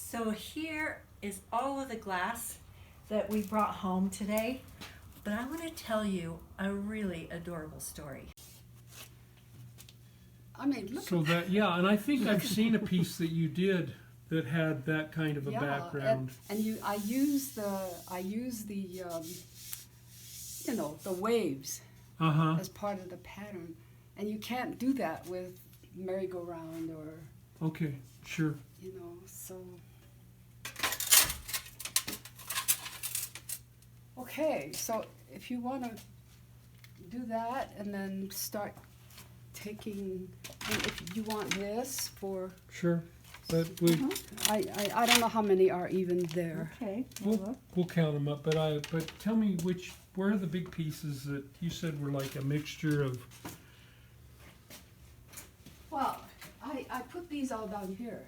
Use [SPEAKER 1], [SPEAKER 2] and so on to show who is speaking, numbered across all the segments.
[SPEAKER 1] So here is all of the glass that we brought home today, but I want to tell you a really adorable story.
[SPEAKER 2] I mean, look
[SPEAKER 3] So
[SPEAKER 2] at
[SPEAKER 3] that, yeah, and I think I've seen a piece that you did that had that kind of a background.
[SPEAKER 2] and I use the the waves
[SPEAKER 3] Uh-huh.
[SPEAKER 2] as part of the pattern, and you can't do that with merry-go-round or
[SPEAKER 3] Okay, sure.
[SPEAKER 2] so. Okay, so if you want to do that and then start taking, and if you want this for,
[SPEAKER 3] Sure. But we
[SPEAKER 2] I don't know how many are even there.
[SPEAKER 1] Okay.
[SPEAKER 3] we'll count them up, but tell me where are the big pieces that you said were like a mixture of.
[SPEAKER 2] Well, I put these all down here.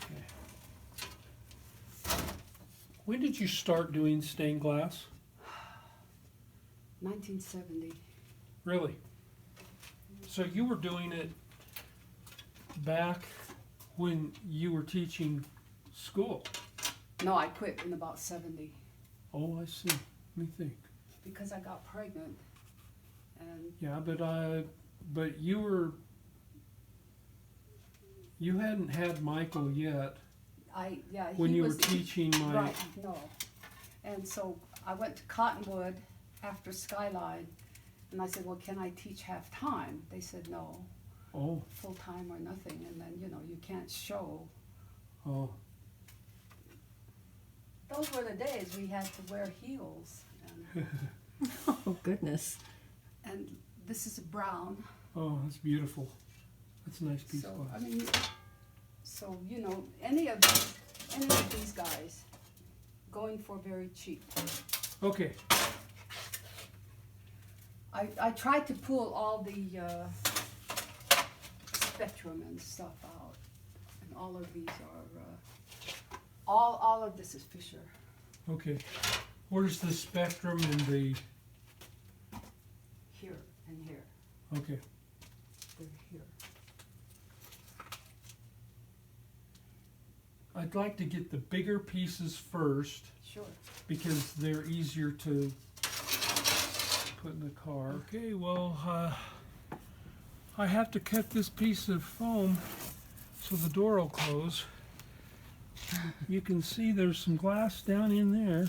[SPEAKER 3] Okay. When did you start doing stained glass?
[SPEAKER 2] 1970.
[SPEAKER 3] Really? So you were doing it back when you were teaching school?
[SPEAKER 2] No, I quit in about 70
[SPEAKER 3] Oh, I see. Let me think.
[SPEAKER 2] because I got pregnant. And
[SPEAKER 3] Yeah, but you hadn't had Michael yet when
[SPEAKER 2] he
[SPEAKER 3] you were
[SPEAKER 2] was
[SPEAKER 3] teaching my.
[SPEAKER 2] right, no. And so I went to Cottonwood after Skyline, and I said, well, can I teach half-time? They said no,
[SPEAKER 3] Oh,
[SPEAKER 2] full-time or nothing, and then, you can't show.
[SPEAKER 3] oh,
[SPEAKER 2] Those were the days we had to wear heels.
[SPEAKER 1] Oh, goodness.
[SPEAKER 2] And this is a brown.
[SPEAKER 3] oh, that's beautiful. That's a nice piece
[SPEAKER 2] So,
[SPEAKER 3] of glass.
[SPEAKER 2] I mean, any of these guys going for very cheap.
[SPEAKER 3] Okay,
[SPEAKER 2] I tried to pull all the spectrum and stuff out, and all of these are all of this is Fisher.
[SPEAKER 3] okay. Where's the spectrum and the?
[SPEAKER 2] Here and here.
[SPEAKER 3] Okay.
[SPEAKER 2] They're here.
[SPEAKER 3] I'd like to get the bigger pieces first
[SPEAKER 2] Sure.
[SPEAKER 3] because they're easier to put in the car. Okay, well, I have to cut this piece of foam so the door will close. You can see there's some glass down in there.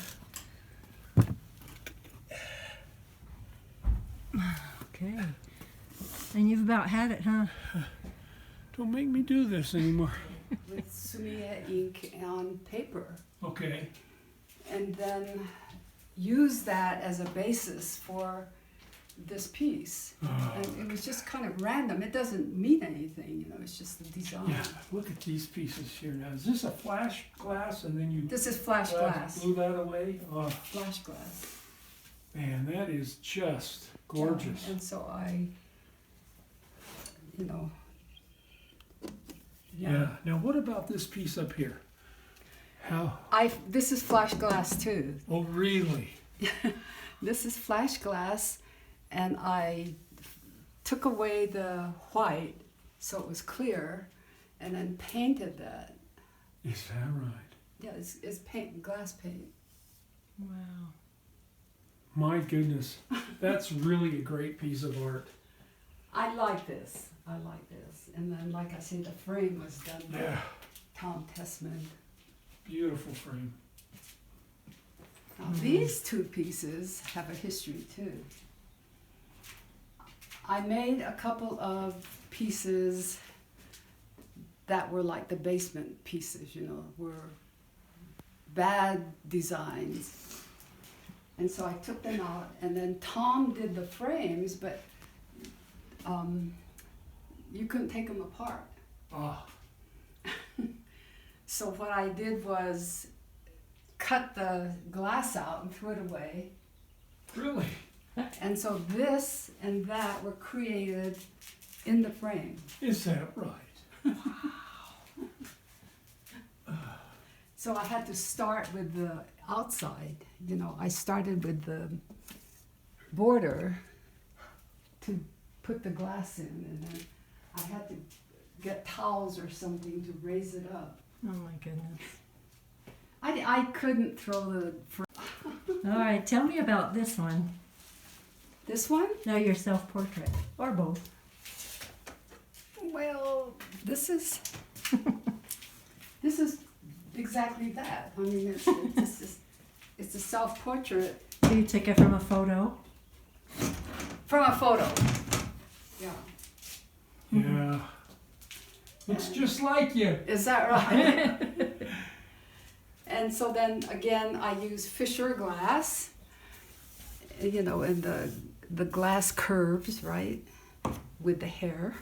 [SPEAKER 1] Okay. And you've about had it, huh?
[SPEAKER 3] Don't make me do this anymore.
[SPEAKER 2] With Sumia ink on paper,
[SPEAKER 3] Okay.
[SPEAKER 2] and then use that as a basis for this piece. And it was just kind of random. It doesn't mean anything, it's just the design.
[SPEAKER 3] Yeah, look at these pieces here now. Is this a flash glass and then you
[SPEAKER 2] This is flash glass.
[SPEAKER 3] blew that away? Oh,
[SPEAKER 2] Flash glass.
[SPEAKER 3] man, that is just gorgeous.
[SPEAKER 2] Yeah, and so I,
[SPEAKER 3] Yeah. Now, what about this piece up here? How?
[SPEAKER 2] This is flash glass too.
[SPEAKER 3] Oh, really?
[SPEAKER 2] This is flash glass, and I took away the white so it was clear, and then painted that.
[SPEAKER 3] Is that right?
[SPEAKER 2] Yeah, it's paint, glass paint.
[SPEAKER 1] Wow.
[SPEAKER 3] My goodness, that's really a great piece of art.
[SPEAKER 2] I like this. And then, like I say, the frame was done by
[SPEAKER 3] Yeah,
[SPEAKER 2] Tom Tessman.
[SPEAKER 3] beautiful frame.
[SPEAKER 2] Now, these two pieces have a history too. I made a couple of pieces that were like the basement pieces, were bad designs. And so I took them out, and then Tom did the frames, but you couldn't take them apart.
[SPEAKER 3] Ah,
[SPEAKER 2] So what I did was cut the glass out and threw it away.
[SPEAKER 3] really?
[SPEAKER 2] And so this and that were created in the frame.
[SPEAKER 3] Is that right?
[SPEAKER 2] So I had to start with the outside. I started with the border to put the glass in, and then I had to get towels or something to raise it up.
[SPEAKER 1] Oh my goodness.
[SPEAKER 2] I couldn't throw the
[SPEAKER 1] All right, tell me about this one.
[SPEAKER 2] this one.
[SPEAKER 1] No, your self-portrait, or both.
[SPEAKER 2] Well, this is this is exactly that. I mean, it's a self-portrait
[SPEAKER 1] So you took it from a photo?
[SPEAKER 2] from a photo. Yeah.
[SPEAKER 3] Yeah. Looks just like you.
[SPEAKER 2] Is that right? And so then again, I use Fisher glass, you know, and the glass curves, right, with the hair.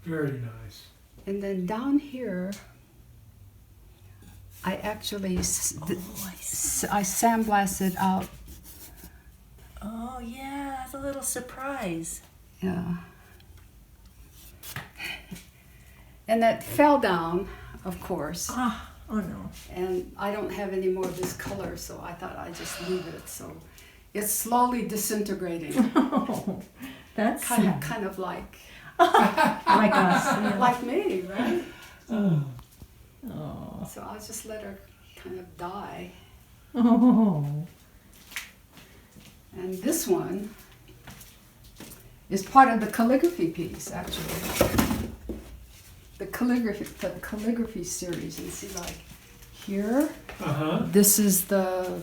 [SPEAKER 3] Very nice.
[SPEAKER 2] And then down here, I actually I sandblasted out.
[SPEAKER 1] Oh yeah, that's a little surprise.
[SPEAKER 2] Yeah. And that fell down, of course.
[SPEAKER 1] Oh no.
[SPEAKER 2] And I don't have any more of this color, so I thought I'd just leave it. So it's slowly disintegrating.
[SPEAKER 1] Oh, that's sad.
[SPEAKER 2] kind of like
[SPEAKER 1] Like us. Yeah.
[SPEAKER 2] like me, right?
[SPEAKER 3] Oh.
[SPEAKER 1] Oh.
[SPEAKER 2] So I'll just let her kind of die.
[SPEAKER 1] Oh.
[SPEAKER 2] And this one is part of the calligraphy piece, actually. The calligraphy series. And see, like here, this is the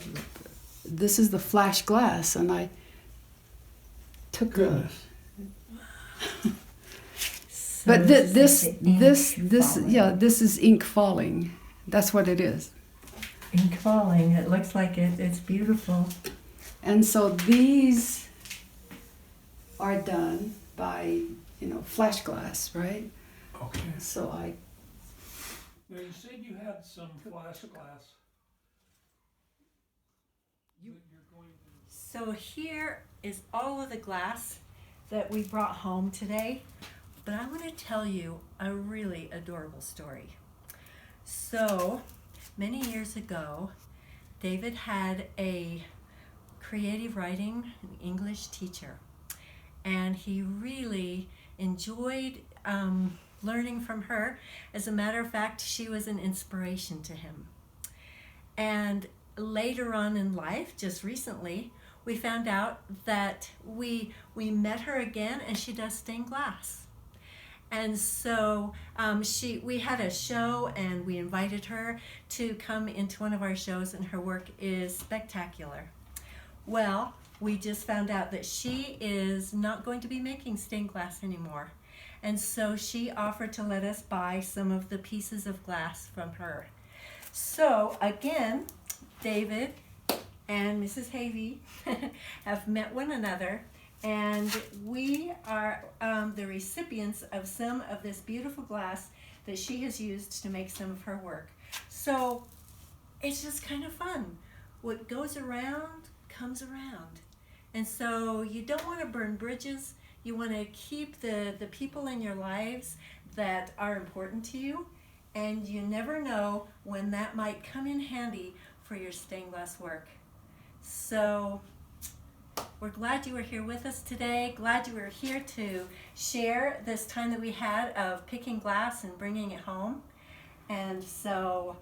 [SPEAKER 2] flash glass, and I took
[SPEAKER 3] Goodness.
[SPEAKER 1] So
[SPEAKER 2] But
[SPEAKER 1] this is the ink falling.
[SPEAKER 2] yeah, this is ink falling. That's what it is.
[SPEAKER 1] Ink falling. It looks like it's beautiful.
[SPEAKER 2] And so these are done by, you know, flash glass, right?
[SPEAKER 3] Okay.
[SPEAKER 2] So I
[SPEAKER 3] Now you said you had some flash glass. You're going to...
[SPEAKER 1] So here is all of the glass that we brought home today, but I want to tell you a really adorable story. So many years ago, David had a creative writing English teacher, and he really enjoyed learning from her. As a matter of fact, she was an inspiration to him. And later on in life, just recently, we found out that we met her again, and she does stained glass. And so we had a show, and we invited her to come into one of our shows, and her work is spectacular. Well, we just found out that she is not going to be making stained glass anymore. And so she offered to let us buy some of the pieces of glass from her. So again, David and Mrs. Havey have met one another, and we are the recipients of some of this beautiful glass that she has used to make some of her work. So it's just kind of fun. What goes around comes around. And so you don't want to burn bridges. You want to keep the people in your lives that are important to you, and you never know when that might come in handy for your stained glass work. So we're glad you were here with us today. Glad you were here to share this time that we had of picking glass and bringing it home. And so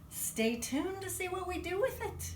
[SPEAKER 1] stay tuned to see what we do with it.